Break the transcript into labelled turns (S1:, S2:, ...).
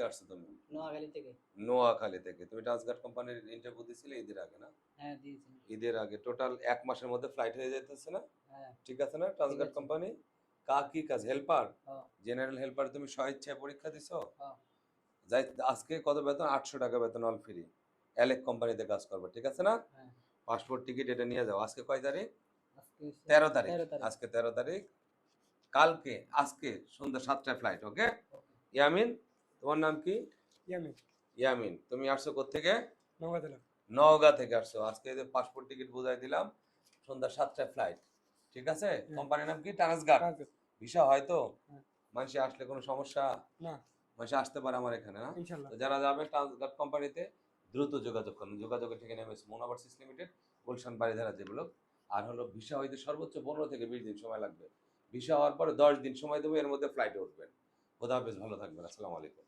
S1: আসছো তুমি?
S2: নোয়াখালী থেকে।
S1: নোয়াখালী থেকে। তুমি ট্রান্সগার্ড কোম্পানির ইন্টারভিউ দিছিলে ঈদের আগে না?
S2: হ্যাঁ দিয়েছি।
S1: ঈদের আগে টোটাল ১ মাসের মধ্যে ফ্লাইট হয়ে যাইতেছে না?
S2: হ্যাঁ
S1: ঠিক আছে না?
S2: ঠিক
S1: ট্রান্সগার্ড
S2: আছে।
S1: কোম্পানি কি কাজ? হেল্পার?
S2: হ্যাঁ
S1: জেনারেল হেল্পার তুমি স্বইচ্ছায় পরীক্ষা দিছো?
S2: হ্যাঁ
S1: যাই আজকে কত বেতন? ৮০০ টাকা বেতন অল ফ্রি। অ্যালেক কোম্পানিতে কাজ করবে। ঠিক আছে না?
S2: হ্যাঁ।
S1: পাসপোর্ট টিকিট এটা নিয়ে যাও। আজকে কয় তারিখ?
S2: আজকে হচ্ছে
S1: ১৩ তারিখ।
S2: 13 তারিখ।
S1: আজকে ১৩ তারিখ। কালকে আজকে সন্ধ্যা ৭টায় ফ্লাইট, ওকে?
S2: ওকে।
S1: ইয়ামিন, তোমার নাম কি?
S3: ইয়ামিন।
S1: ইয়ামিন, তুমি আসছো কোত্থেকে?
S3: নওগাঁ জেলা।
S1: নওগাঁ থেকে আসছো। আজকে যে পাসপোর্ট টিকিট বুঝাই দিলাম, সন্ধ্যা ৭টায় ফ্লাইট। ঠিক আছে? কোম্পানির নাম কি? ট্রান্সগার্ড।
S3: ট্রান্সগার্ড।
S1: ভিসা হয় তো?
S3: হ্যাঁ।
S1: মানুষে আসলে কোনো সমস্যা?
S3: না,
S1: মানুষে আসতে পারে আমার এখানে না?
S3: ইনশাল্লাহ।
S1: তো যারা যাবে ট্রান্সগার্ড কোম্পানিতে দ্রুত যোগাযোগ করুন। যোগাযোগের ঠিকানা এমএস মোনাভার্সিস লিমিটেড, গুলশান বারিধারা যেগুলো। আর হলো ভিসা হইতে সর্বোচ্চ ১৫ থেকে ২০ দিন সময় লাগবে। ভিসা হওয়ার পরে ১০ দিন সময় দেবো, এর মধ্যে ফ্লাইটে উঠবেন। খোদা হাফেজ, ভালো থাকবেন। আসসালামু আলাইকুম।